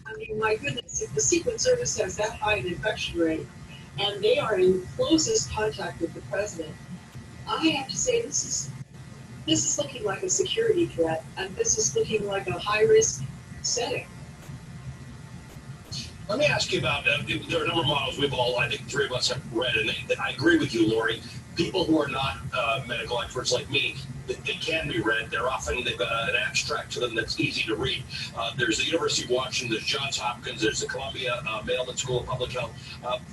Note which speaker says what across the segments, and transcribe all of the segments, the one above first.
Speaker 1: I mean, my goodness, if the Secret Service has that high an infection rate, and they are in closest contact with the president, I have to say this is looking like a security threat, and this is looking like a high-risk setting.
Speaker 2: Let me ask you about, there are a number of models we've all, I think three of us have read, and I agree with you, Lori. People who are not medical experts like me, they can be read. They've got an abstract to them that's easy to read. There's the University of Washington, there's Johns Hopkins, there's the Columbia Mailman School of Public Health.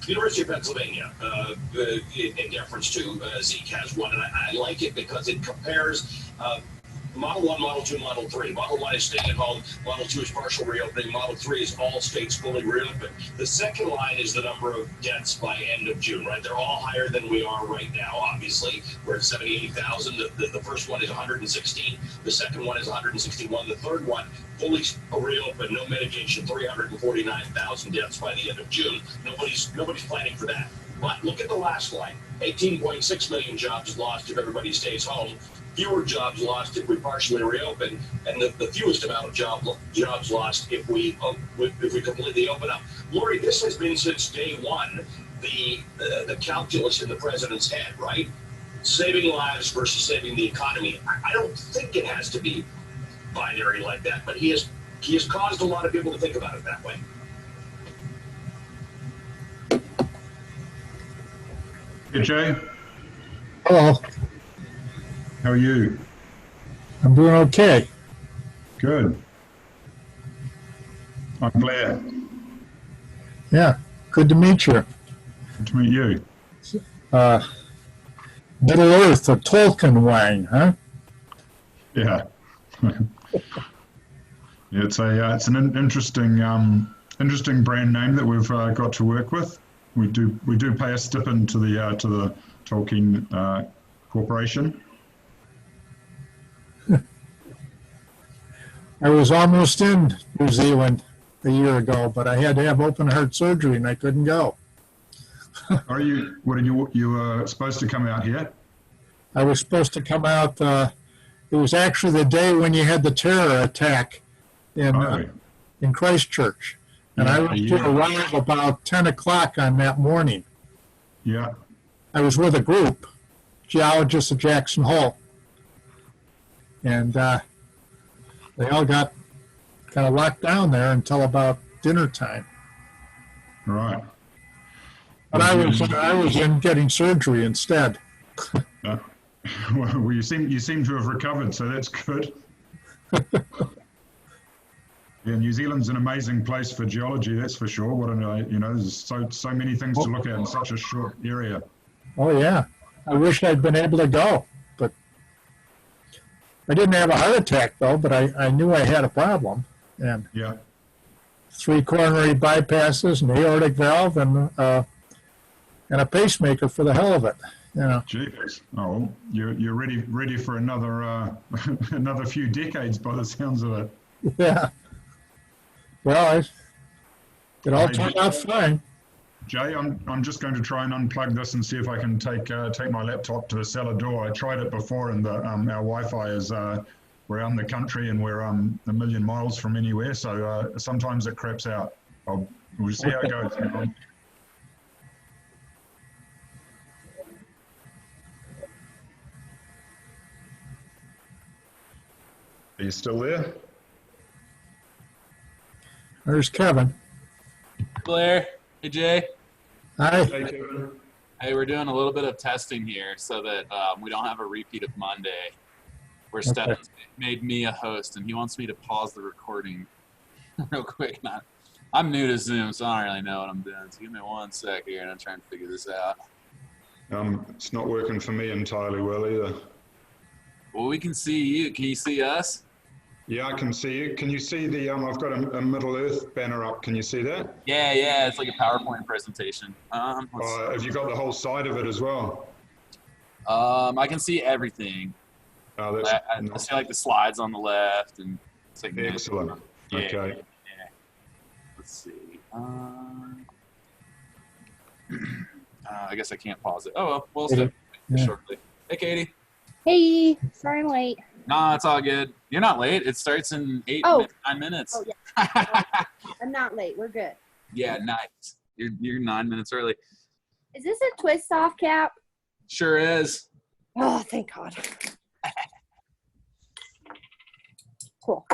Speaker 2: University of Pennsylvania, in deference to Zeke, has one, and I like it because it compares Model 1, Model 2, Model 3. Model 1 is staying at home. Model 2 is partial reopening. Model 3 is all states fully reopened. The second line is the number of deaths by end of June, right? They're all higher than we are right now, obviously. We're at 78,000. The first one is 116. The second one is 161. The third one, fully reopened, no mitigation, 349,000 deaths by the end of June. Nobody's planning for that. But look at the last line. 18.6 million jobs lost if everybody stays home. Fewer jobs lost if we partially reopen, and the fewest amount of jobs lost if we completely open up. Lori, this has been since day one the calculus in the president's head, right? Saving lives versus saving the economy. I don't think it has to be binary like that, but he has caused a lot of people to think about it that way.
Speaker 3: Hey, Jay.
Speaker 4: Hello.
Speaker 3: How are you?
Speaker 4: I'm doing okay.
Speaker 3: Good. I'm Blair.
Speaker 4: Yeah, good to meet you.
Speaker 3: Good to meet you.
Speaker 4: Middle Earth, a Tolkien wine, huh?
Speaker 3: Yeah. Yeah, it's an interesting brand name that we've got to work with. We do pay a stipend to the Tolkien Corporation.
Speaker 4: I was almost in New Zealand a year ago, but I had to have open heart surgery and I couldn't go.
Speaker 3: Are you? What did you were supposed to come out here?
Speaker 4: I was supposed to come out. It was actually the day when you had the terror attack in Christchurch, and I was to arrive about 10 o'clock on that morning.
Speaker 3: Yeah.
Speaker 4: I was with a group, geologists at Jackson Hole, and they all got kind of locked down there until about dinner time.
Speaker 3: Right.
Speaker 4: But I was in getting surgery instead.
Speaker 3: Well, you seem to have recovered, so that's good. Yeah, New Zealand's an amazing place for geology, that's for sure. There's so many things to look at in such a short area.
Speaker 4: Oh yeah, I wish I'd been able to go, but I didn't have a heart attack though. But I knew I had a problem, and 3 coronary bypasses, an aortic valve, and a pacemaker for the hell of it. You know.
Speaker 3: Jeez. Oh, you're ready for another another few decades by the sounds of it.
Speaker 4: Yeah. Well, it all turned out fine.
Speaker 3: Jay, I'm just going to try and unplug this and see if I can take my laptop to the cellar door. I tried it before, and our Wi-Fi is we're out in the country and we're a million miles from anywhere, so sometimes it craps out. We'll see how it goes. Are you still there?
Speaker 4: There's Kevin.
Speaker 5: Blair. Hey, Jay.
Speaker 4: Hi.
Speaker 3: Hey, Kevin.
Speaker 5: Hey, we're doing a little bit of testing here so that we don't have a repeat of Monday where Stefan's made me a host and he wants me to pause the recording real quick. I'm new to Zoom, so I don't really know what I'm doing. So give me 1 sec here and I'm trying to figure this out.
Speaker 3: It's not working for me entirely well either.
Speaker 5: Well, we can see you. Can you see us?
Speaker 3: Yeah, I can see you. Can you see the, I've got a Middle Earth banner up. Can you see that?
Speaker 5: Yeah, it's like a PowerPoint presentation.
Speaker 3: Have you got the whole side of it as well?
Speaker 5: I can see everything.
Speaker 3: Oh, that's
Speaker 5: I see like the slides on the left and it's like
Speaker 3: excellent. Okay.
Speaker 5: Yeah. Let's see. I guess I can't pause it. Oh well, we'll start shortly. Hey, Katie.
Speaker 6: Hey, sorry I'm late.
Speaker 5: No, it's all good. You're not late. It starts in 9 minutes.
Speaker 6: Oh, yeah. I'm not late. We're good.
Speaker 5: Yeah, nice. You're 9 minutes early.
Speaker 6: Is this a twist off cap?
Speaker 5: Sure is.
Speaker 6: Oh, thank God. Cool.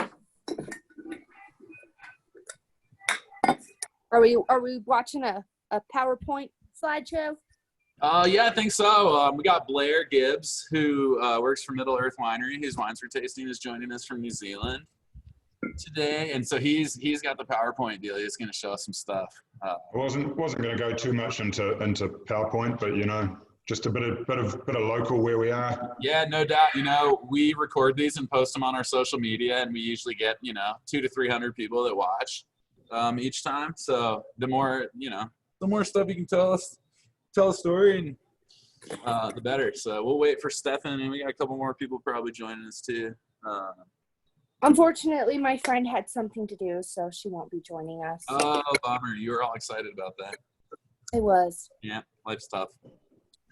Speaker 6: Are we watching a PowerPoint slideshow?
Speaker 5: Yeah, I think so. We got Blair Gibbs, who works for Middle Earth Winery, whose wines we're tasting, is joining us from New Zealand today, and so he's got the PowerPoint deal. He's going to show us some stuff.
Speaker 3: I wasn't going to go too much into PowerPoint, but just a bit of local where we are.
Speaker 5: Yeah, no doubt. We record these and post them on our social media, and we usually get 200 to 300 people that watch each time. So the more stuff you can tell a story, and the better. So we'll wait for Stefan, and we got a couple more people probably joining us too.
Speaker 6: Unfortunately, my friend had something to do, so she won't be joining us.
Speaker 5: Oh, bummer. You were all excited about that.
Speaker 6: It was.
Speaker 5: Yeah, life's tough.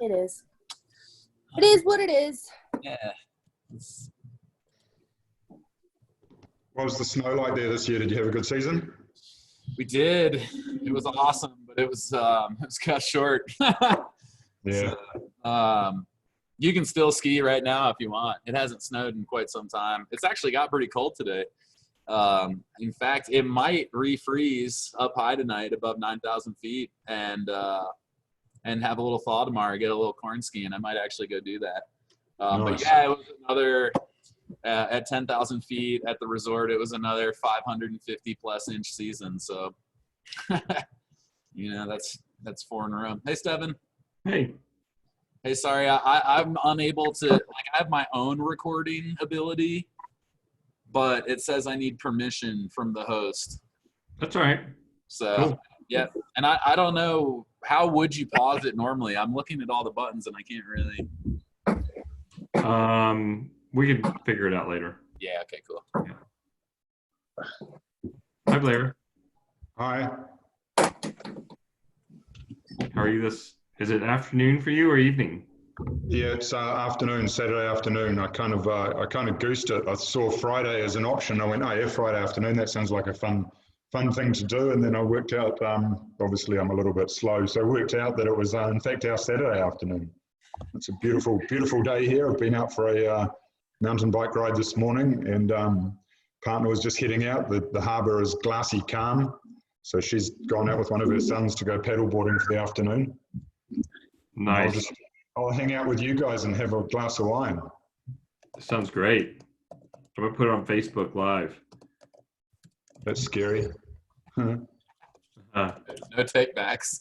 Speaker 6: It is. It is what it is.
Speaker 5: Yeah.
Speaker 3: What was the snow like there this year? Did you have a good season?
Speaker 5: We did. It was awesome, but it was cut short.
Speaker 3: Yeah.
Speaker 5: So, you can still ski right now if you want. It hasn't snowed in quite some time. It's actually got pretty cold today. In fact, it might refreeze up high tonight above 9,000 feet and have a little thaw tomorrow, get a little corn skiing. I might actually go do that.
Speaker 3: Nice.
Speaker 5: But yeah, it was another at 10,000 feet at the resort. It was another 550 plus inch season. So, that's 4 in a row. Hey, Stephen.
Speaker 7: Hey.
Speaker 5: Hey, sorry, I'm unable to, I have my own recording ability, but it says I need permission from the host.
Speaker 7: That's all right.
Speaker 5: So,
Speaker 7: cool.
Speaker 5: Yeah. And I don't know, how would you pause it normally? I'm looking at all the buttons and I can't really.
Speaker 7: We can figure it out later.
Speaker 5: Yeah, okay, cool.
Speaker 7: Yeah. Hi, Blair.
Speaker 3: Hi.
Speaker 7: How are you is it afternoon for you or evening?
Speaker 3: Yeah, it's afternoon, Saturday afternoon. I kind of goosed it. I saw Friday as an option. I went, oh yeah, Friday afternoon. That sounds like a fun thing to do. And then I worked out, obviously I'm a little bit slow, so I worked out that it was in fact our Saturday afternoon. It's a beautiful, beautiful day here. I've been out for a mountain bike ride this morning, and partner was just heading out. The harbour is glassy calm, so she's gone out with one of her sons to go paddleboarding for the afternoon.
Speaker 7: Nice.
Speaker 3: I'll hang out with you guys and have a glass of wine.
Speaker 7: Sounds great. I'm gonna put it on Facebook Live.
Speaker 3: That's scary.
Speaker 5: No takebacks.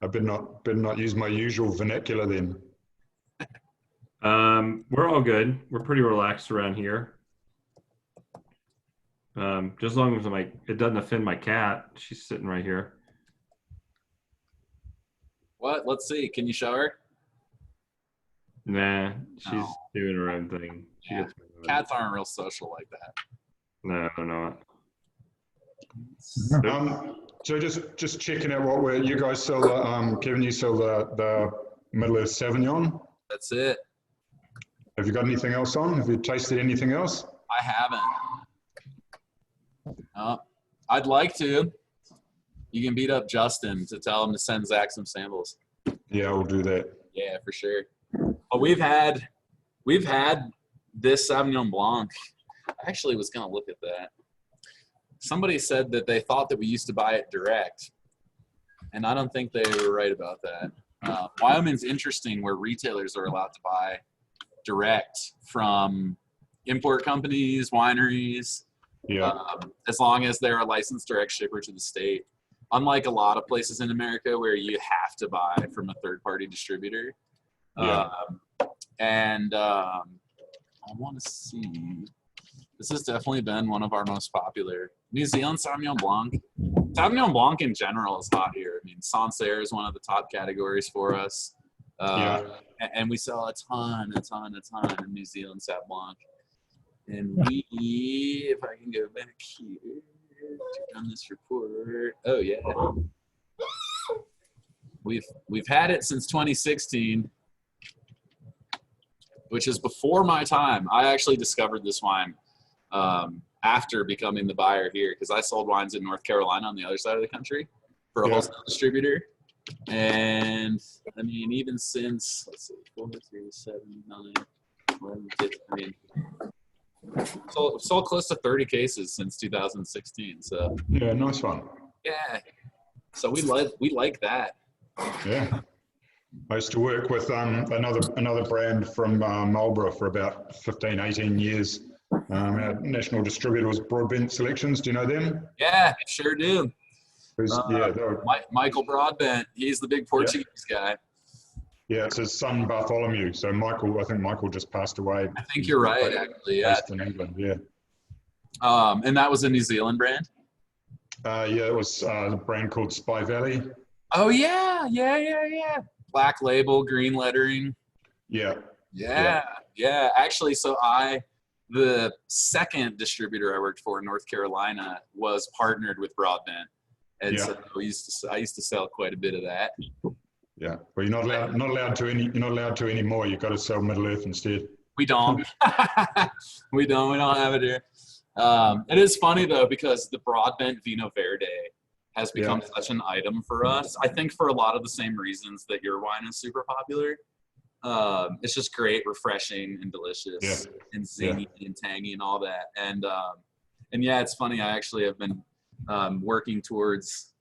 Speaker 3: I better not use my usual vernacular then.
Speaker 7: We're all good. We're pretty relaxed around here. Just as long as it doesn't offend my cat. She's sitting right here.
Speaker 5: What? Let's see. Can you show her?
Speaker 7: Nah, she's doing her own thing.
Speaker 5: Yeah. Cats aren't real social like that.
Speaker 7: No, they're not.
Speaker 3: So just checking out what you guys sell. Kevin, you sell the Middle Earth Sauvignon.
Speaker 5: That's it.
Speaker 3: Have you got anything else on? Have you tasted anything else?
Speaker 5: I haven't. I'd like to. You can beat up Justin to tell him to send Zach some samples.
Speaker 3: Yeah, we'll do that.
Speaker 5: Yeah, for sure. But we've had this Sauvignon Blanc. I actually was going to look at that. Somebody said that they thought that we used to buy it direct, and I don't think they were right about that. Wyoming's interesting, where retailers are allowed to buy direct from import companies, wineries, as long as they're a licensed direct shipper to the state. Unlike a lot of places in America where you have to buy from a third-party distributor.
Speaker 3: Yeah.
Speaker 5: I want to see. This has definitely been one of our most popular. New Zealand Sauvignon Blanc. Sauvignon Blanc in general is hot here. I mean, Sancerre is one of the top categories for us. And we sell a ton of New Zealand Sauv Blanc. And if I can go back here on this report. Oh yeah. We've had it since 2016. which is before my time. I actually discovered this wine after becoming the buyer here, because I sold wines in North Carolina on the other side of the country for a wholesale distributor. And I mean, even since, let's see, 4, 3, 7, 9, 11, 15, I mean, sold close to 30 cases since 2016. So
Speaker 3: yeah, nice one.
Speaker 5: yeah, so we like that.
Speaker 3: Yeah, I used to work with another brand from Marlborough for about 15, 18 years. Our national distributor was Broadbent Selections. Do you know them?
Speaker 5: Yeah, sure do.
Speaker 3: Yeah, they were,
Speaker 5: Michael Broadbent, he's the big Portuguese guy.
Speaker 3: yeah, it's his son Bartholomew. So I think Michael just passed away.
Speaker 5: I think you're right, actually. Yeah.
Speaker 3: Based in England, yeah.
Speaker 5: And that was a New Zealand brand?
Speaker 3: Yeah, it was a brand called Spy Valley.
Speaker 5: Oh, yeah. Black label, green lettering.
Speaker 3: Yeah.
Speaker 5: Yeah. Actually, so the second distributor I worked for in North Carolina was partnered with Broadbent. And so I used to sell quite a bit of that.
Speaker 3: Yeah. Well, you're not allowed to anymore. You've got to sell Middle Earth instead.
Speaker 5: We don't. We don't have it here. It is funny though, because the Broadbent Vino Verde has become such an item for us. I think for a lot of the same reasons that your wine is super popular. It's just great, refreshing, and delicious, and zingy and tangy and all that. And yeah, it's funny. I actually have been working towards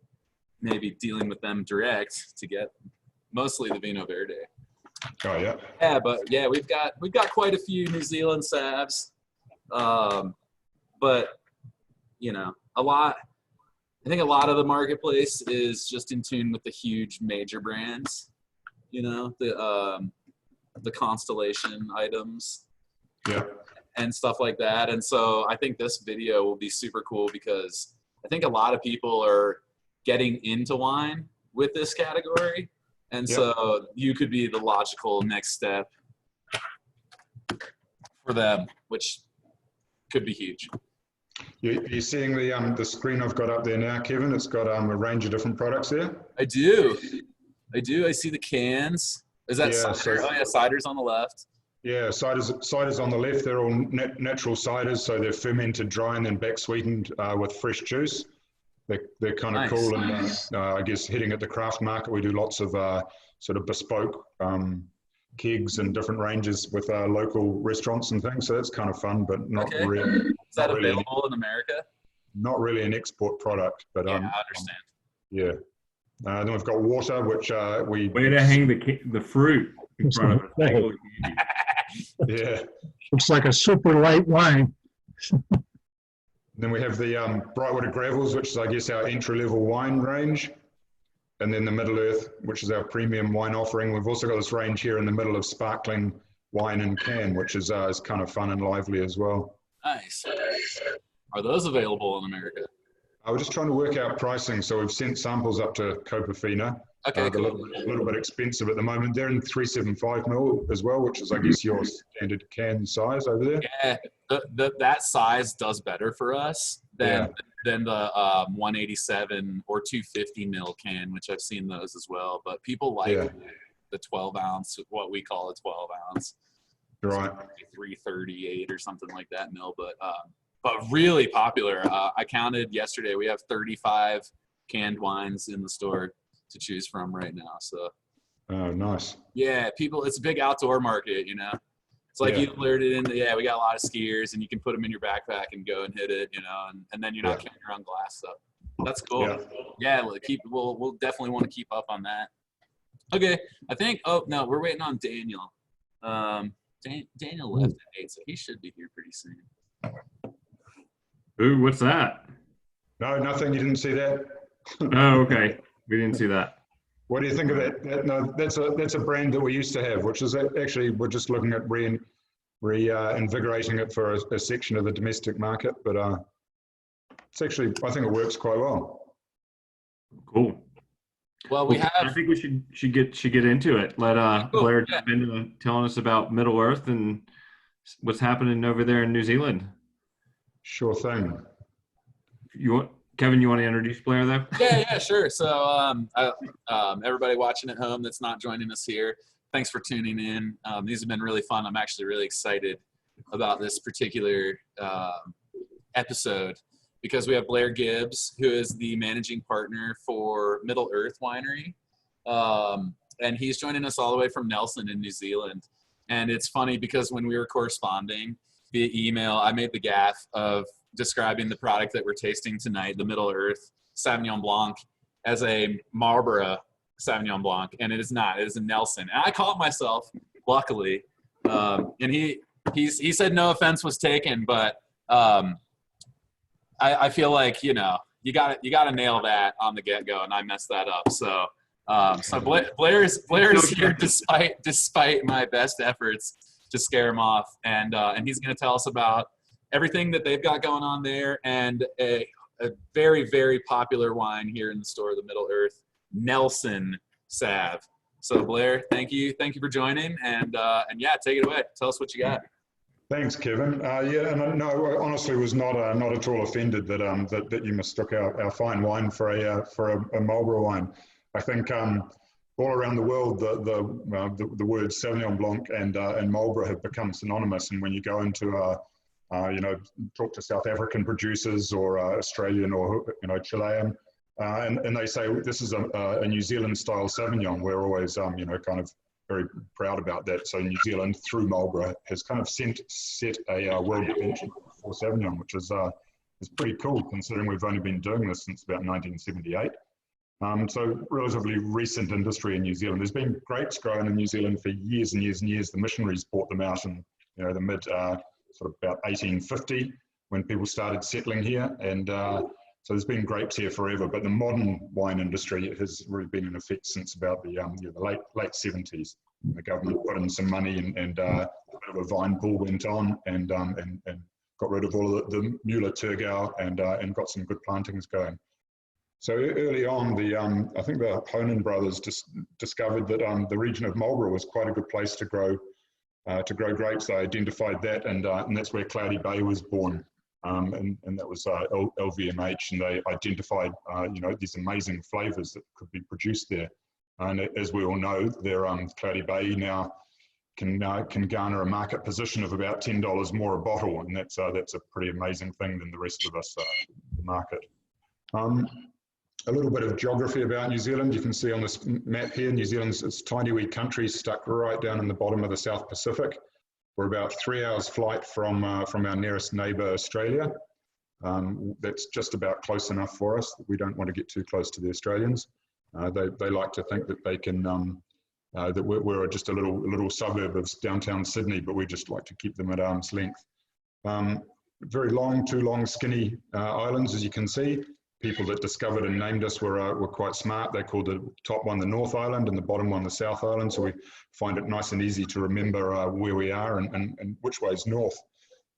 Speaker 5: maybe dealing with them direct to get mostly the Vino Verde.
Speaker 3: Oh yeah.
Speaker 5: Yeah, but yeah, we've got quite a few New Zealand Savs. But you know, I think a lot of the marketplace is just in tune with the huge major brands, you know, the Constellation items, and stuff like that. And so I think this video will be super cool because I think a lot of people are getting into wine with this category, and so you could be the logical next step for them, which could be huge.
Speaker 3: You're seeing the screen I've got up there now, Kevin? It's got a range of different products there.
Speaker 5: I do. I see the cans. Is that cider? Oh yeah, cider's on the left.
Speaker 3: Yeah, cider's on the left. They're all natural ciders, so they're fermented dry and then back sweetened with fresh juice. They're kind of cool, and I guess heading at the craft market, we do lots of sort of bespoke kegs and different ranges with local restaurants and things. So that's kind of fun, but not really.
Speaker 5: Is that available in America?
Speaker 3: Not really an export product, but
Speaker 5: I understand.
Speaker 3: Yeah. Then we've got water, which we
Speaker 7: way to hang the fruit in front of it.
Speaker 3: Yeah.
Speaker 4: Looks like a super light wine.
Speaker 3: Then we have the Brightwater Gravels, which is, I guess, our entry-level wine range. And then the Middle Earth, which is our premium wine offering. We've also got this range here in the middle of sparkling wine in can, which is kind of fun and lively as well.
Speaker 5: Nice. Are those available in America?
Speaker 3: We're just trying to work out pricing. So we've sent samples up to Copafina.
Speaker 5: Okay, cool.
Speaker 3: A little bit expensive at the moment. They're in 375ml as well, which is, I guess, your standard can size over there.
Speaker 5: Yeah, that size does better for us than the 187 or 250ml can, which I've seen those as well. But people like the 12 ounce, what we call a 12 ounce.
Speaker 3: Right.
Speaker 5: 338 or something like that mil, but really popular. I counted yesterday. We have 35 canned wines in the store to choose from right now. So.
Speaker 3: Oh, nice.
Speaker 5: Yeah, it's a big outdoor market, you know. It's like you lured it in. We got a lot of skiers, and you can put them in your backpack and go and hit it, you know, and then you're not carrying your own glass. So that's cool. Yeah, we'll definitely want to keep up on that. Okay, I think. Oh no, we're waiting on Daniel. Daniel left at 8, so he should be here pretty soon.
Speaker 7: Ooh, what's that?
Speaker 3: No, nothing. You didn't see that?
Speaker 7: Oh, okay. We didn't see that.
Speaker 3: What do you think of that? No, that's a brand that we used to have, which is actually, we're just looking at reinvigorating it for a section of the domestic market. But it's actually, I think it works quite well.
Speaker 7: Cool.
Speaker 5: Well, I
Speaker 7: think we should get into it. Let Blair jump into telling us about Middle Earth and what's happening over there in New Zealand.
Speaker 3: Sure thing.
Speaker 7: Kevin, you want to introduce Blair though?
Speaker 5: Yeah, sure. So everybody watching at home that's not joining us here, Thanks for tuning in. These have been really fun. I'm actually really excited about this particular episode because we have Blair Gibbs, who is the managing partner for Middle Earth Winery. And he's joining us all the way from Nelson in New Zealand. And it's funny because when we were corresponding via email, I made the gaffe of describing the product that we're tasting tonight, the Middle Earth Sauvignon Blanc, as a Marlborough Sauvignon Blanc, and it is not. It is a Nelson. And I caught myself, luckily. And he said no offense was taken, but I feel like, you got to nail that on the get-go, and I messed that up. So Blair is here despite my best efforts to scare him off, and he's going to tell us about everything that they've got going on there, and a very, very popular wine here in the store, the Middle Earth Nelson Sav. So Blair, thank you for joining, and yeah, take it away. Tell us what you got.
Speaker 3: Thanks, Kevin. Yeah, and no, I honestly was not at all offended that you mistook our fine wine for a Marlborough wine. I think all around the world, the words Sauvignon Blanc and Marlborough have become synonymous. And when you go into talk to South African producers or Australian or Chilean, and they say this is a New Zealand style Sauvignon, we're always kind of very proud about that. So New Zealand through Marlborough has kind of set a world benchmark for Sauvignon, which is pretty cool considering we've only been doing this since about 1978. So relatively recent industry in New Zealand. There's been grapes grown in New Zealand for years and years and years. The missionaries brought them out in the mid sort of about 1850 when people started settling here, and so there's been grapes here forever. But the modern wine industry has really been in effect since about the late 70s. The government put in some money, and a bit of a vine pool went on, and got rid of all of the Mueller Turgau, and got some good plantings going. So early on, I think the Honan brothers discovered that the region of Marlborough was quite a good place to grow grapes. They identified that, and that's where Cloudy Bay was born, and that was LVMH, and they identified these amazing flavors that could be produced there. And as we all know, Cloudy Bay now can garner a market position of about $10 more a bottle, and that's a pretty amazing thing than the rest of us the market. A little bit of geography about New Zealand. You can see on this map here, New Zealand's a tiny wee country stuck right down in the bottom of the South Pacific. We're about 3 hours flight from our nearest neighbour, Australia. That's just about close enough for us. We don't want to get too close to the Australians. They like to think that they can, that we're just a little suburb of downtown Sydney, but we just like to keep them at arm's length. Very long, two long, skinny islands, as you can see. People that discovered and named us were quite smart. They called the top one the North Island and the bottom one the South Island, so we find it nice and easy to remember where we are and which way is north.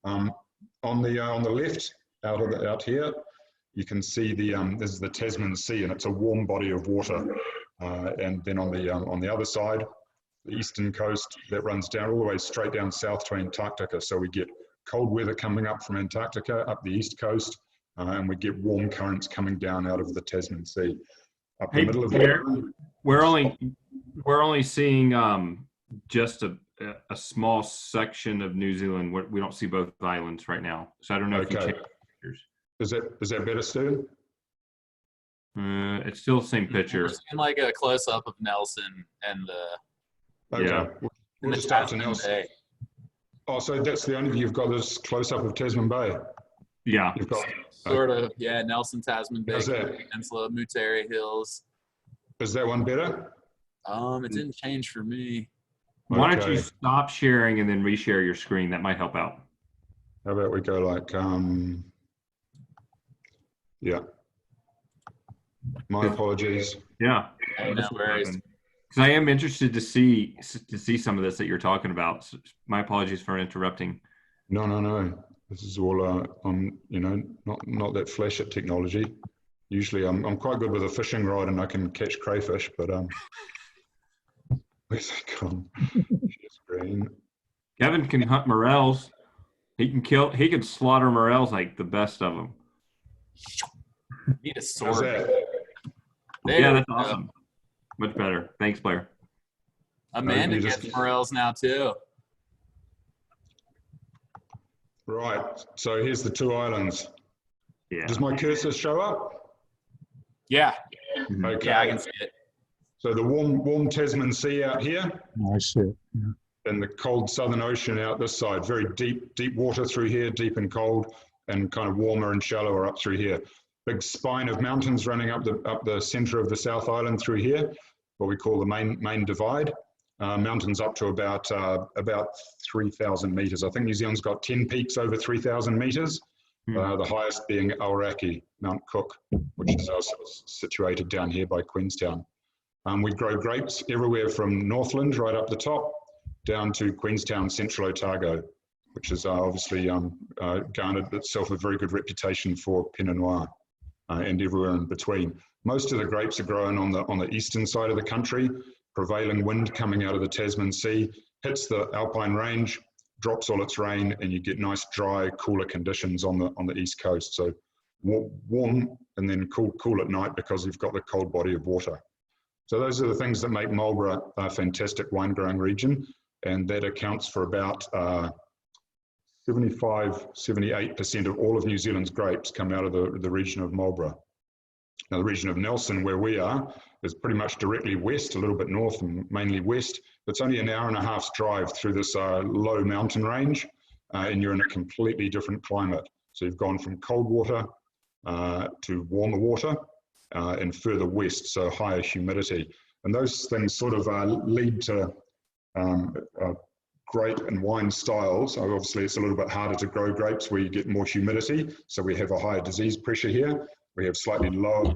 Speaker 3: On the left, out here, you can see this is the Tasman Sea, and it's a warm body of water. And then on the other side, the eastern coast, that runs down all the way straight down south to Antarctica. So we get cold weather coming up from Antarctica up the east coast. And we get warm currents coming down out of the Tasman Sea. Up the middle of the
Speaker 7: we're only seeing just a small section of New Zealand. We don't see both islands right now, so I don't know if you check pictures.
Speaker 3: Is that better, Stu?
Speaker 7: It's still the same picture.
Speaker 5: We're seeing like a close up of Nelson and the
Speaker 3: we'll just start to Nelson.
Speaker 5: Bay.
Speaker 3: Oh, so that's the only view you've got, this close up of Tasman Bay.
Speaker 7: Yeah.
Speaker 3: You've got,
Speaker 5: sort of, yeah, Nelson, Tasman Bay, Peninsula, Mutare Hills.
Speaker 3: Is that one better?
Speaker 5: It didn't change for me.
Speaker 7: Why don't you stop sharing and then reshare your screen? That might help out.
Speaker 3: How about we go like, yeah. My apologies.
Speaker 7: Yeah.
Speaker 5: No worries.
Speaker 7: Because I am interested to see some of this that you're talking about. So my apologies for interrupting.
Speaker 3: No. This is all not that flash at technology. Usually I'm quite good with a fishing rod and I can catch crayfish, but where's that gone? Screen.
Speaker 7: Kevin can hunt morels. He can slaughter morels like the best of them.
Speaker 5: Need a sword.
Speaker 7: Yeah, that's awesome. Much better. Thanks, Blair.
Speaker 5: Amanda gets morels now too.
Speaker 3: Right. So here's the two islands.
Speaker 7: Yeah.
Speaker 3: Does my cursor show up?
Speaker 5: Yeah.
Speaker 3: Okay.
Speaker 5: Yeah, I can see it.
Speaker 3: So the warm Tasman Sea out here,
Speaker 4: Oh, I see it. Yeah.
Speaker 3: and the cold Southern Ocean out this side. Very deep water through here, deep and cold, and kind of warmer and shallower up through here. Big spine of mountains running up the center of the South Island through here, what we call the main divide. Mountains up to about 3,000 meters. I think New Zealand's got 10 peaks over 3,000 meters. The highest being Aoraki, Mount Cook, which is also situated down here by Queenstown. We grow grapes everywhere from Northland right up the top down to Queenstown, Central Otago, which has obviously garnered itself a very good reputation for Pinot Noir, and everywhere in between. Most of the grapes are grown on the eastern side of the country. Prevailing wind coming out of the Tasman Sea hits the Alpine range, drops all its rain, and you get nice dry, cooler conditions on the east coast. So warm and then cool at night because you've got the cold body of water. So those are the things that make Marlborough a fantastic wine growing region, and that accounts for about 78% of all of New Zealand's grapes come out of the region of Marlborough. Now the region of Nelson, where we are, is pretty much directly west, a little bit north and mainly west. It's only an hour and a half's drive through this low mountain range, and you're in a completely different climate. So you've gone from cold water to warmer water, and further west, so higher humidity. And those things sort of lead to grape and wine styles. Obviously, it's a little bit harder to grow grapes where you get more humidity, so we have a higher disease pressure here. We have slightly lower,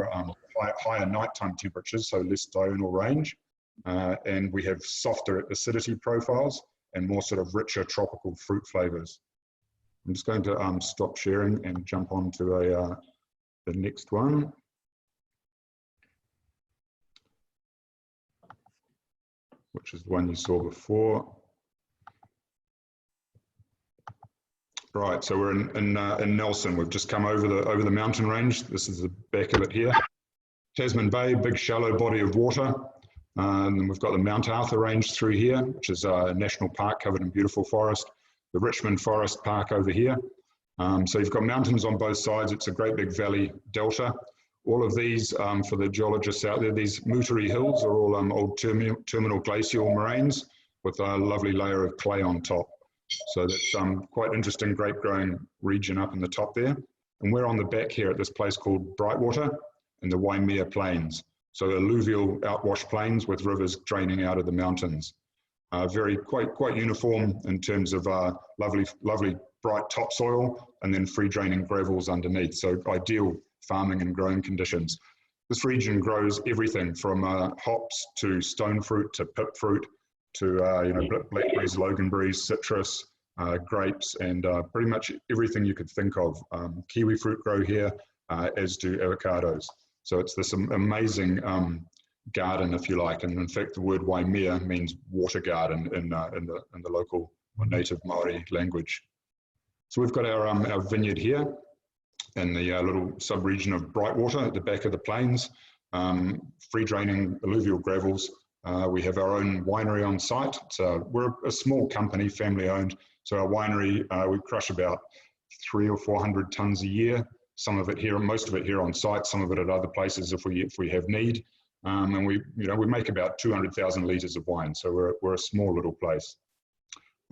Speaker 3: higher nighttime temperatures, so less diurnal range, and we have softer acidity profiles and more sort of richer tropical fruit flavors. I'm just going to stop sharing and jump on to the next one. Which is the one you saw before. Right, so we're in Nelson. We've just come over the mountain range. This is the back of it here. Tasman Bay, big shallow body of water. And then we've got the Mount Arthur range through here, which is a national park covered in beautiful forest. The Richmond Forest Park over here. So you've got mountains on both sides. It's a great big valley delta. All of these, for the geologists out there, these Moutere Hills are all old terminal glacial moraines with a lovely layer of clay on top. So that's quite interesting grape growing region up in the top there. And we're on the back here at this place called Brightwater in the Waimea Plains. So alluvial outwash plains with rivers draining out of the mountains. Quite uniform in terms of lovely bright topsoil and then free draining gravels underneath. So ideal farming and growing conditions. This region grows everything from hops to stone fruit to pip fruit to blackberries, loganberries, citrus, grapes, and pretty much everything you could think of. Kiwi fruit grow here, as do avocados. So it's this amazing garden, if you like. And in fact, the word Waimea means water garden in the local or native Maori language. So we've got our vineyard here in the little sub-region of Brightwater at the back of the plains, free draining alluvial gravels. We have our own winery on site. We're a small company, family owned. So our winery, we crush about 300 or 400 tons a year. Some of it here, most of it here on site, some of it at other places if we have need. And we make about 200,000 litres of wine. So we're a small little place.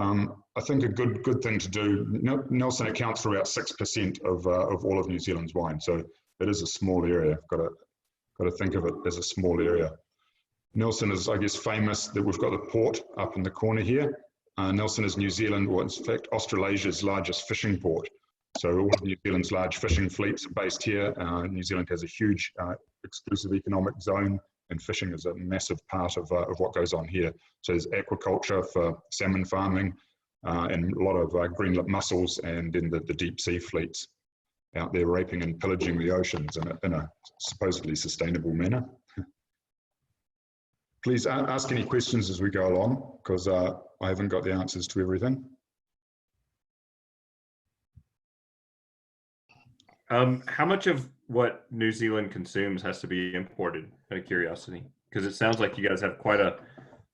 Speaker 3: I think a good thing to do, Nelson accounts for about 6% of all of New Zealand's wine. So it is a small area. Got to think of it as a small area. Nelson is, I guess, famous that we've got the port up in the corner here. Nelson is New Zealand, or in fact, Australasia's largest fishing port. So all of New Zealand's large fishing fleets are based here. New Zealand has a huge exclusive economic zone, and fishing is a massive part of what goes on here. So there's aquaculture for salmon farming, and a lot of greenlip mussels, and then the deep sea fleets out there raping and pillaging the oceans in a supposedly sustainable manner. Please ask any questions as we go along, because I haven't got the answers to everything.
Speaker 7: How much of what New Zealand consumes has to be imported, out of curiosity? Because it sounds like you guys have quite a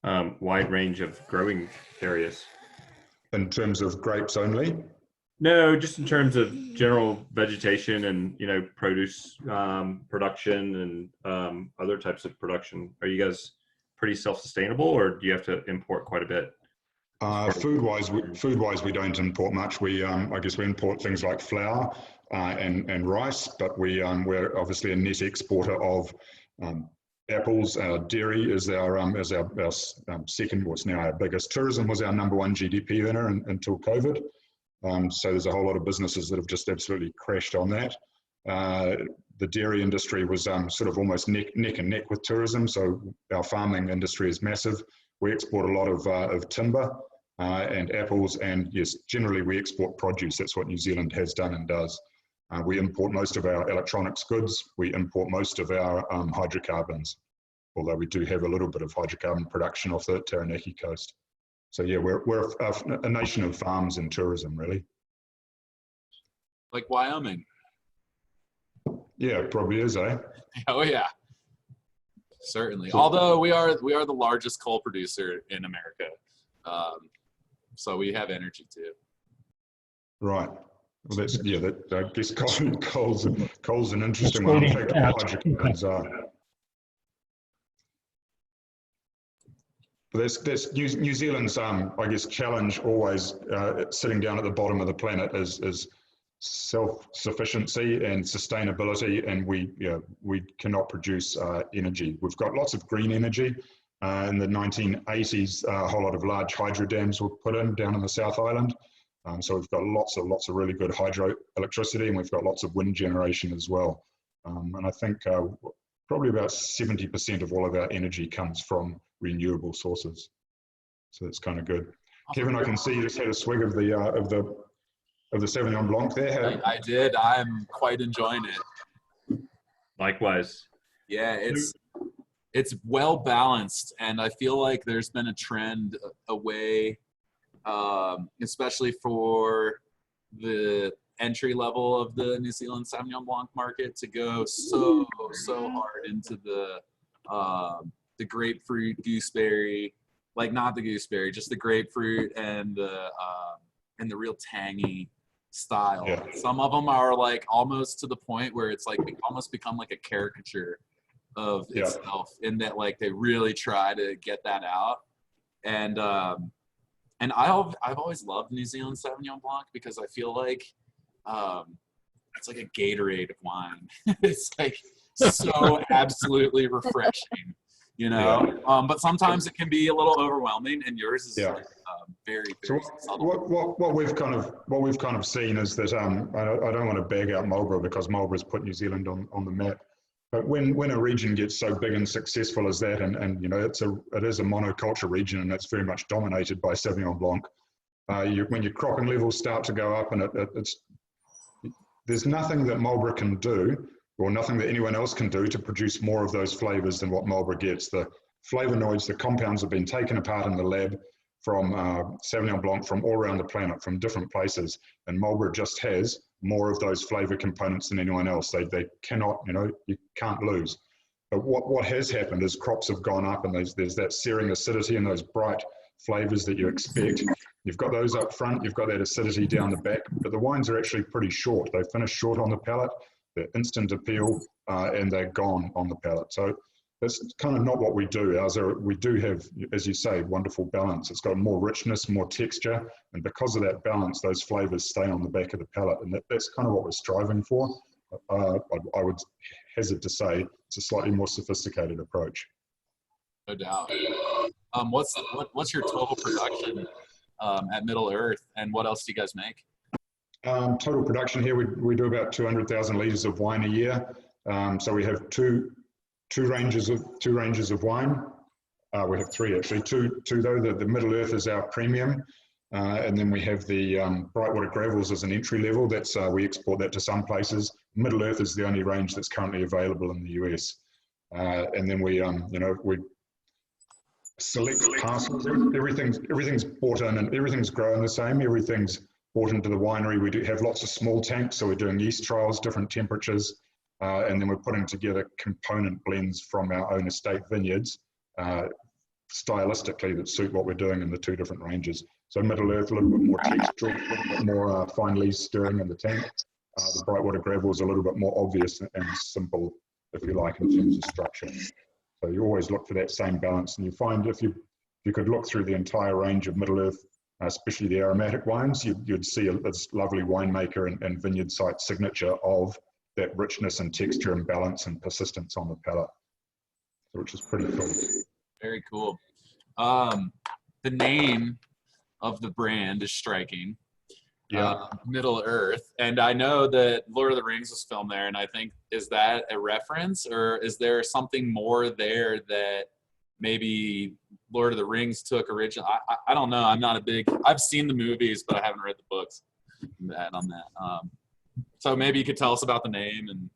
Speaker 7: wide range of growing areas.
Speaker 3: In terms of grapes only?
Speaker 7: No, just in terms of general vegetation and, you know, produce production and other types of production. Are you guys pretty self-sustainable, or do you have to import quite a bit?
Speaker 3: Food-wise, we don't import much. I guess we import things like flour and rice, but we're obviously a net exporter of apples. Dairy is our second, what's now our biggest. Tourism was our #1 GDP earner until COVID. So there's a whole lot of businesses that have just absolutely crashed on that. The dairy industry was sort of almost neck and neck with tourism. So our farming industry is massive. We export a lot of timber and apples, and yes, generally we export produce. That's what New Zealand has done and does. We import most of our electronics goods. We import most of our hydrocarbons, although we do have a little bit of hydrocarbon production off the Taranaki coast. So yeah, we're a nation of farms and tourism, really.
Speaker 5: Like Wyoming.
Speaker 3: Yeah, it probably is, eh?
Speaker 5: Oh yeah, certainly. Although we are the largest coal producer in America, so we have energy too.
Speaker 3: Right. Well, that's I guess coal's an interesting one. In fact, hydrocarbons are. That's New Zealand's, I guess, challenge always sitting down at the bottom of the planet is self-sufficiency and sustainability, and we cannot produce energy. We've got lots of green energy. In the 1980s, a whole lot of large hydro dams were put in down in the South Island. So we've got lots of really good hydro electricity, and we've got lots of wind generation as well. And I think probably about 70% of all of our energy comes from renewable sources. So that's kind of good. Kevin, I can see you just had a swig of the Sauvignon Blanc there.
Speaker 5: I did. I'm quite enjoying it.
Speaker 7: Likewise.
Speaker 5: Yeah, it's well balanced, and I feel like there's been a trend away, especially for the entry level of the New Zealand Sauvignon Blanc market, to go so hard into the grapefruit, gooseberry, like not the gooseberry, just the grapefruit and the real tangy style. Yeah. Some of them are like almost to the point where it's like almost become like a caricature of itself, in that like they really try to get that out. And I've always loved New Zealand Sauvignon Blanc because I feel like it's like a Gatorade of wine. It's like so absolutely refreshing, you know. Yeah. But sometimes it can be a little overwhelming, and yours is like, very
Speaker 3: so
Speaker 5: subtle.
Speaker 3: What we've kind of seen is that I don't want to bag out Marlborough, because Marlborough's put New Zealand on the map. But when a region gets so big and successful as that, and you know, it is a monoculture region, and it's very much dominated by Sauvignon Blanc. When your cropping levels start to go up, and there's nothing that Marlborough can do, or nothing that anyone else can do, to produce more of those flavors than what Marlborough gets. The flavonoids, the compounds have been taken apart in the lab from Sauvignon Blanc from all around the planet, from different places, and Marlborough just has more of those flavor components than anyone else. They cannot, you know, you can't lose. But what has happened is crops have gone up, and there's that searing acidity and those bright flavors that you expect. You've got those up front, you've got that acidity down the back, but the wines are actually pretty short. They finish short on the palate, they're instant appeal, and they're gone on the palate. So that's kind of not what we do. We do have, as you say, wonderful balance. It's got more richness, more texture, and because of that balance, those flavors stay on the back of the palate, and that's kind of what we're striving for. I would hazard to say it's a slightly more sophisticated approach.
Speaker 5: No doubt. What's your total production at Middle Earth, and what else do you guys make?
Speaker 3: Total production here, we do about 200,000 liters of wine a year. So we have two ranges of wine. We have three actually. Two though. The Middle Earth is our premium, and then we have the Brightwater Gravels as an entry level. That's we export that to some places. Middle Earth is the only range that's currently available in the US, and then we select parcels. Everything's bought in, and everything's grown the same. Everything's bought into the winery. We do have lots of small tanks, so we're doing yeast trials, different temperatures. And then we're putting together component blends from our own estate vineyards stylistically that suit what we're doing in the two different ranges. So Middle Earth, a little bit more textural, a little bit more fine lees stirring in the tank. The Brightwater Gravel is a little bit more obvious and simple, if you like, in terms of structure. So you always look for that same balance, and you find if you could look through the entire range of Middle Earth, especially the aromatic wines, you'd see this lovely winemaker and vineyard site signature of that richness and texture and balance and persistence on the palate, which is pretty cool.
Speaker 5: Very cool. The name of the brand is striking.
Speaker 3: Yeah.
Speaker 5: Middle Earth, and I know that Lord of the Rings was filmed there, and I think, is that a reference, or is there something more there that maybe Lord of the Rings took original? I don't know. I'm not a big. I've seen the movies, but I haven't read the books. On that. So maybe you could tell us about the name and.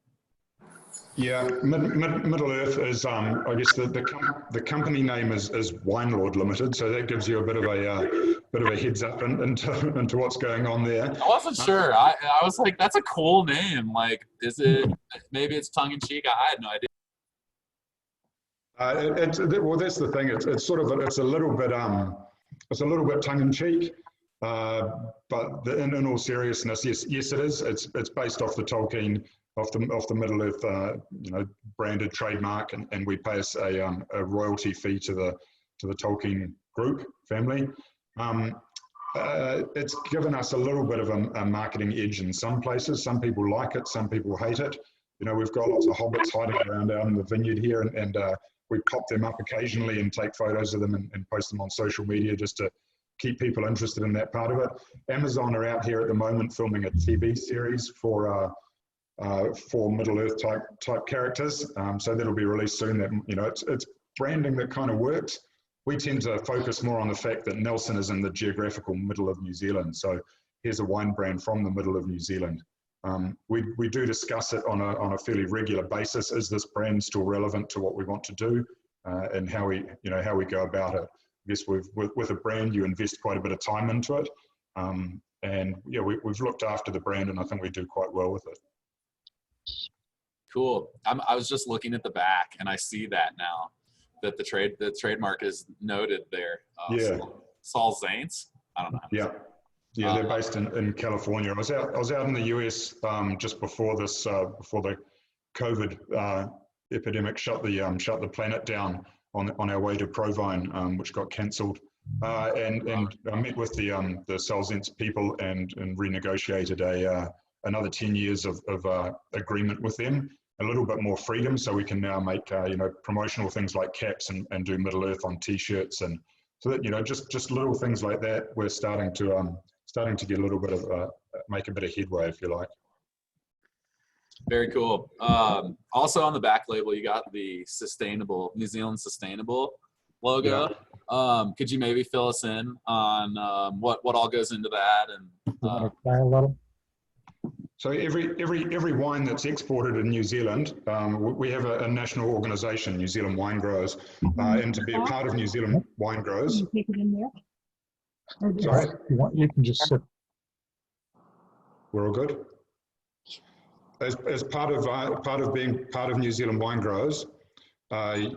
Speaker 3: Yeah, Middle Earth is, I guess the company name is Winelord Limited, so that gives you a bit of a heads up into what's going on there.
Speaker 5: I wasn't sure. I was like, that's a cool name. Like, is it? Maybe it's tongue in cheek. I had no idea.
Speaker 3: Well, that's the thing. It's sort of it's a little bit tongue in cheek, but in all seriousness, yes, it is. It's based off the Tolkien. Off the Middle Earth, branded trademark, and we pay a royalty fee to the Tolkien group family. It's given us a little bit of a marketing edge in some places. Some people like it, some people hate it. We've got lots of hobbits hiding around out in the vineyard here, and we pop them up occasionally and take photos of them and post them on social media just to keep people interested in that part of it. Amazon are out here at the moment filming a TV series for Middle Earth type characters, so that'll be released soon. That it's branding that kind of works. We tend to focus more on the fact that Nelson is in the geographical middle of New Zealand, so here's a wine brand from the middle of New Zealand. We do discuss it on a fairly regular basis. Is this brand still relevant to what we want to do, and how we go about it? I guess with a brand, you invest quite a bit of time into it, and yeah, we've looked after the brand, and I think we do quite well with it.
Speaker 5: Cool. I was just looking at the back, and I see that now that the trademark is noted there.
Speaker 3: Yeah.
Speaker 5: Saul Zaentz. I don't know.
Speaker 3: Yeah. Yeah, they're based in California. I was out in the US just before this before the COVID epidemic shut the planet down on our way to Provine, which got cancelled. And I met with the Saul Zaentz people and renegotiated another 10 years of agreement with them, a little bit more freedom, so we can now make promotional things like caps and do Middle Earth on T-shirts, and so that just little things like that. We're starting to get a little bit of make a bit of headway, if you like.
Speaker 5: Very cool. Also on the back label, you got the sustainable New Zealand sustainable logo. Yeah. Could you maybe fill us in on what all goes into that? And
Speaker 4: a little.
Speaker 3: So every wine that's exported in New Zealand, we have a national organisation, New Zealand Wine Growers, and to be a part of New Zealand Wine Growers.
Speaker 6: Take it in there.
Speaker 3: Sorry,
Speaker 4: You can just sit.
Speaker 3: We're all good. As part of being part of New Zealand Wine Growers,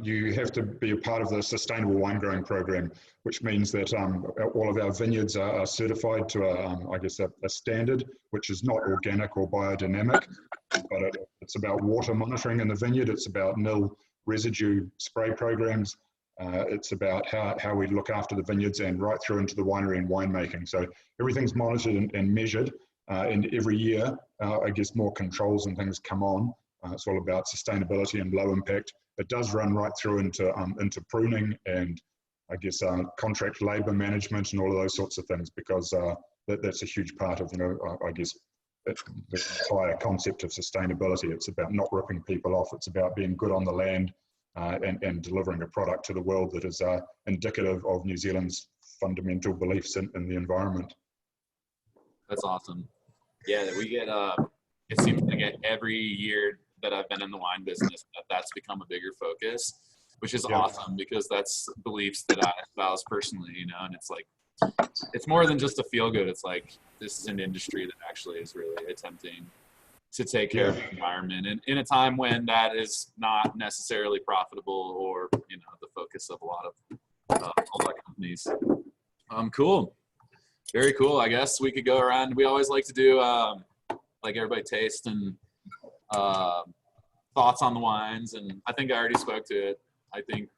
Speaker 3: you have to be a part of the sustainable wine growing program, which means that all of our vineyards are certified to a standard, which is not organic or biodynamic, but it's about water monitoring in the vineyard. It's about nil residue spray programs. It's about how we look after the vineyards and right through into the winery and winemaking. So everything's monitored and measured, and every year, more controls and things come on. It's all about sustainability and low impact. It does run right through into pruning and contract labour management and all of those sorts of things, because that's a huge part of the entire concept of sustainability. It's about not ripping people off. It's about being good on the land and delivering a product to the world that is indicative of New Zealand's fundamental beliefs in the environment.
Speaker 5: That's awesome. Yeah, we get it seems like every year that I've been in the wine business, that's become a bigger focus, which is awesome, because that's beliefs that I espouse personally, and it's like, it's more than just a feel good. It's like, this is an industry that actually is really attempting to take care of the environment, and in a time when that is not necessarily profitable or, the focus of a lot of companies. Cool. Very cool. I guess we could go around. We always like to do like everybody taste and thoughts on the wines, and I think I already spoke to it. I think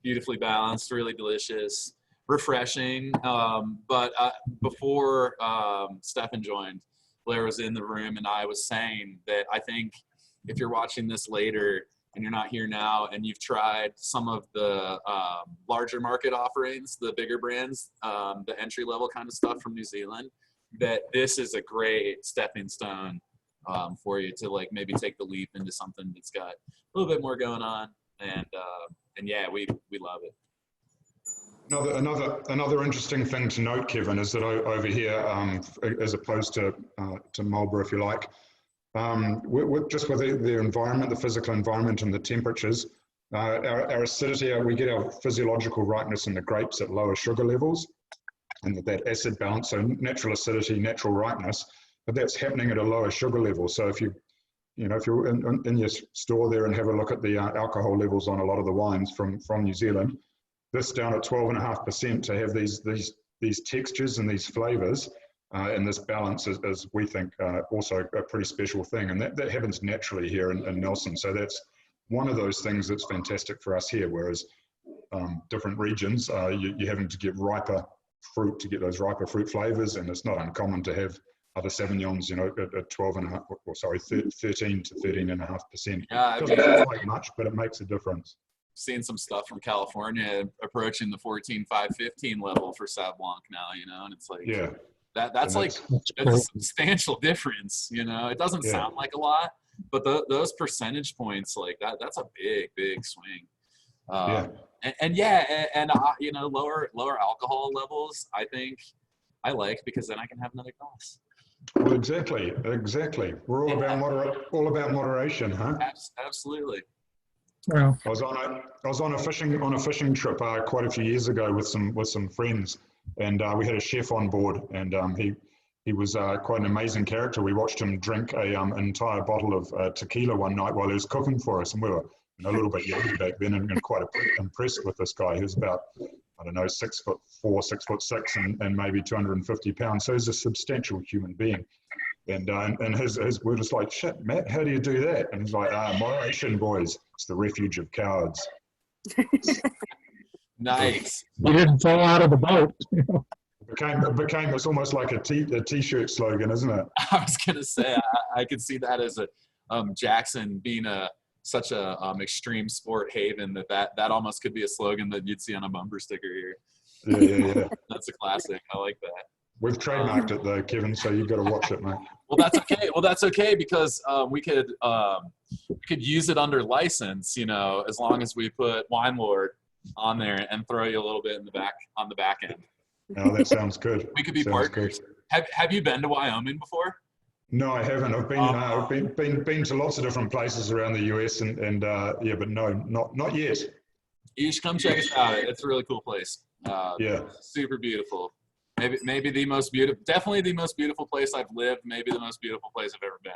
Speaker 5: beautifully balanced, really delicious, refreshing. But before Stefan joined, Blair was in the room, and I was saying that I think if you're watching this later and you're not here now and you've tried some of the larger market offerings, the bigger brands, the entry level kind of stuff from New Zealand, that this is a great stepping stone for you to like maybe take the leap into something that's got a little bit more going on. And yeah, we love it.
Speaker 3: Another interesting thing to note, Kevin, is that over here, as opposed to Marlborough, if you like, just with the environment, the physical environment, and the temperatures, our acidity, we get our physiological ripeness in the grapes at lower sugar levels, and that acid balance, so natural acidity, natural ripeness, but that's happening at a lower sugar level. So if you're in your store there and have a look at the alcohol levels on a lot of the wines from New Zealand, this down at 12.5% to have these textures and these flavors and this balance is we think also a pretty special thing, and that happens naturally here in Nelson. So that's one of those things that's fantastic for us here, whereas different regions you're having to get riper fruit to get those riper fruit flavors, and it's not uncommon to have other Sauvignons, at 13 to 13.5%.
Speaker 5: Yeah,
Speaker 3: It doesn't sound like much, but it makes a difference.
Speaker 5: Seen some stuff from California approaching the 14, 5, 15 level for Sauv Blanc now, and it's like,
Speaker 3: yeah,
Speaker 5: that's like a substantial difference, it doesn't sound like a lot, but those percentage points, like that's a big swing. Lower alcohol levels, I think I like, because then I can have another glass.
Speaker 3: Well, exactly. We're all about moderation, huh?
Speaker 5: Absolutely.
Speaker 4: Well,
Speaker 3: I was on a fishing trip quite a few years ago with some friends, and we had a chef on board, and he was quite an amazing character. We watched him drink an entire bottle of tequila one night while he was cooking for us, and we were a little bit young back then, and quite impressed with this guy. He was about, I don't know, 6'4", 6'6", and maybe 250 pounds. So he's a substantial human being. And we're just like, shit, Matt, how do you do that? And he's like, moderation, boys. It's the refuge of cowards.
Speaker 5: Nice.
Speaker 4: We didn't fall out of the boat.
Speaker 3: It became it's almost like a t-shirt slogan, isn't it?
Speaker 5: I was gonna say I could see that as a Jackson being such a extreme sport haven that almost could be a slogan that you'd see on a bumper sticker here.
Speaker 3: Yeah.
Speaker 5: That's a classic. I like that.
Speaker 3: We've trademarked it though, Kevin, so you've got to watch it, mate.
Speaker 5: Well, that's okay because we could use it under license, as long as we put Winelord on there and throw you a little bit on the back end.
Speaker 3: Oh, that sounds good.
Speaker 5: We could be partners. Have you been to Wyoming before?
Speaker 3: No, I haven't. I've been to lots of different places around the US, and but no, not yet.
Speaker 5: You should come check us out. It's a really cool place. Super beautiful. Maybe the most beautiful, definitely the most beautiful place I've lived. Maybe the most beautiful place I've ever been.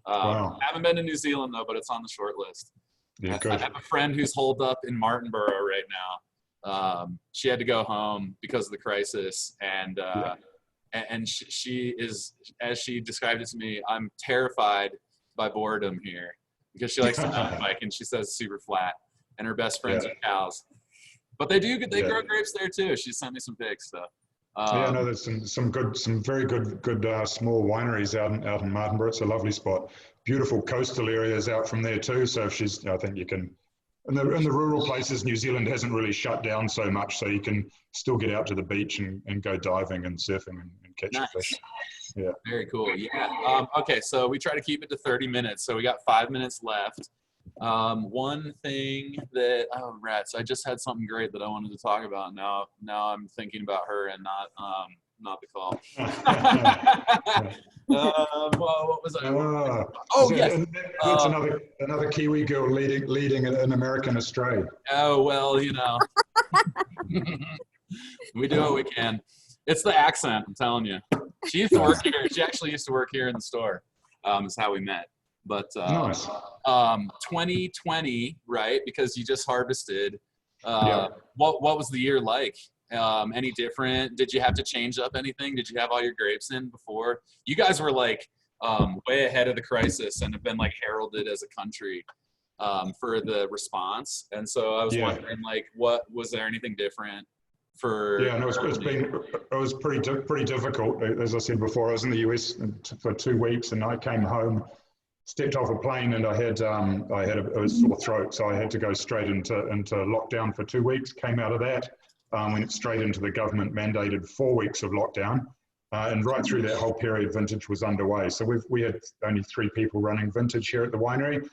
Speaker 3: Wow.
Speaker 5: Haven't been to New Zealand though, but it's on the short list.
Speaker 3: Yeah,
Speaker 5: I have a friend who's holed up in Martinborough right now. She had to go home because of the crisis, and she is, as she described it to me, I'm terrified by boredom here because she likes to mountain bike, and she says it's super flat, and her best friends are cows. But they grow grapes there too. She sent me some pics, so.
Speaker 3: There's some very good small wineries out in Martinborough. It's a lovely spot. Beautiful coastal areas out from there too. So I think you can, in the rural places, New Zealand hasn't really shut down so much, so you can still get out to the beach and go diving and surfing and catch fish. Yeah.
Speaker 5: Very cool. Yeah. Okay, so we try to keep it to 30 minutes. So we got 5 minutes left. One thing that rats, I just had something great that I wanted to talk about. Now I'm thinking about her and not the call. What was I? Yes.
Speaker 3: That's another Kiwi girl leading an American astray.
Speaker 5: Oh well, we do what we can. It's the accent, I'm telling you. She used to work here. She actually used to work here in the store. Is how we met. But
Speaker 3: nice.
Speaker 5: 2020, right? Because you just harvested. What was the year like? Any different? Did you have to change up anything? Did you have all your grapes in before? You guys were like way ahead of the crisis and have been like heralded as a country for the response. And so I was wondering, like, what was there anything different for?
Speaker 3: Yeah, no, it was pretty difficult. As I said before, I was in the US for 2 weeks, and I came home, stepped off a plane, and I had a sore throat, so I had to go straight into lockdown for 2 weeks. Came out of that, went straight into the government mandated 4 weeks of lockdown, and right through that whole period, vintage was underway. So we had only 3 people running vintage here at the winery,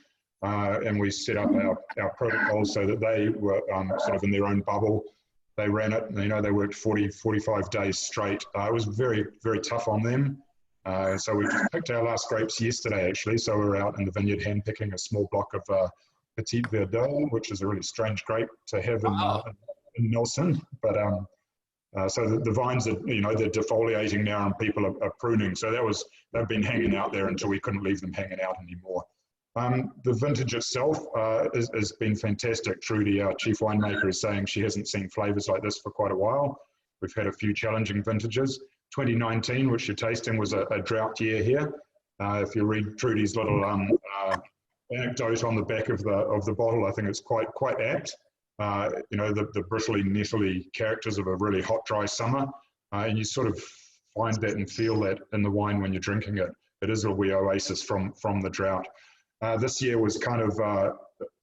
Speaker 3: and we set up our protocols so that they were sort of in their own bubble. They ran it, you know, they worked 40, 45 days straight. It was very, very tough on them. So we just picked our last grapes yesterday, actually. So we were out in the vineyard hand-picking a small block of Petit Verdot, which is a really strange grape to have in Nelson. But so the vines are, you know, they're defoliating now and people are pruning. So they've been hanging out there until we couldn't leave them hanging out anymore. The vintage itself has been fantastic. Trudy, our chief winemaker, is saying she hasn't seen flavors like this for quite a while. We've had a few challenging vintages. 2019, which you're tasting, was a drought year here. If you read Trudy's little anecdote on the back of the bottle, I think it's quite apt. You know, the bristly, nettly characters of a really hot, dry summer, and you sort of find that and feel that in the wine when you're drinking it. It is a wee oasis from the drought. This year was kind of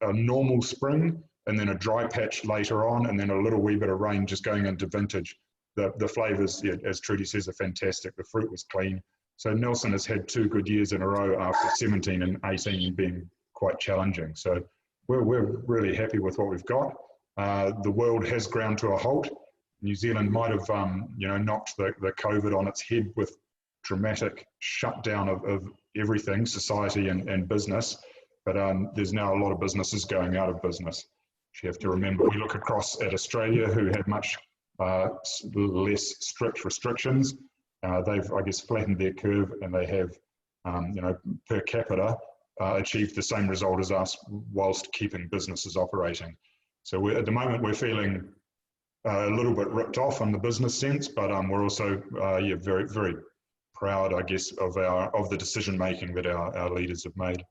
Speaker 3: a normal spring, and then a dry patch later on, and then a little wee bit of rain just going into vintage. The flavors, yeah, as Trudy says, are fantastic. The fruit was clean. So Nelson has had 2 good years in a row after 17 and 18 being quite challenging. So we're really happy with what we've got. The world has ground to a halt. New Zealand might have, you know, knocked the COVID on its head with dramatic shutdown of everything, society and business. But there's now a lot of businesses going out of business. You have to remember, we look across at Australia, who had much less strict restrictions. They've, I guess, flattened their curve, and they have, you know, per capita, achieved the same result as us whilst keeping businesses operating. So at the moment, we're feeling a little bit ripped off in the business sense, but we're also yeah, very, very proud, I guess, of the decision making that our leaders have made.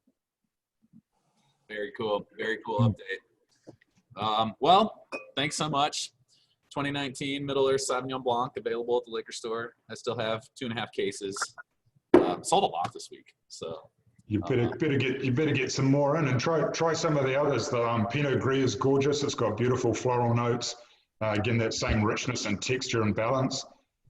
Speaker 5: Very cool update. Well, thanks so much. 2019 Middle Earth Sauvignon Blanc available at the liquor store. I still have 2.5 cases. Sold a lot this week, so
Speaker 3: you better get some more in and try some of the others. The Pinot Gris is gorgeous. It's got beautiful floral notes. Again, that same richness and texture and balance.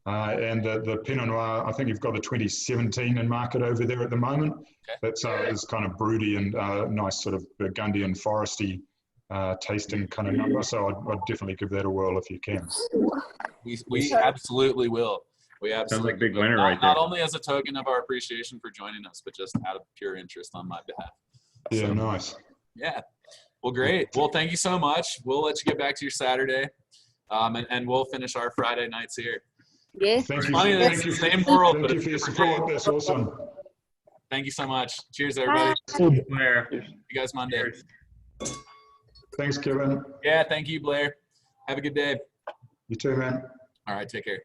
Speaker 3: And the Pinot Noir, I think you've got the 2017 in market over there at the moment. Okay. That's is kind of broody and nice sort of Burgundian foresty tasting kind of number. So I'd definitely give that a whirl if you can.
Speaker 5: We absolutely will. We absolutely
Speaker 7: sounds like big winner right there.
Speaker 5: Not only as a token of our appreciation for joining us, but just out of pure interest on my behalf.
Speaker 3: Yeah, so, nice.
Speaker 5: Yeah. Well, great. Well, thank you so much. We'll let you get back to your Saturday, and we'll finish our Friday nights here.
Speaker 6: Yeah.
Speaker 3: Thank you.
Speaker 5: Thank you. Same world,
Speaker 3: Thank you for your support. That's awesome.
Speaker 5: Thank you so much. Cheers, everybody.
Speaker 7: Blair.
Speaker 5: See you guys Monday.
Speaker 7: Cheers.
Speaker 3: Thanks, Kevin.
Speaker 5: Yeah, thank you, Blair. Have a good day.
Speaker 3: You too, man.
Speaker 5: All right, take care.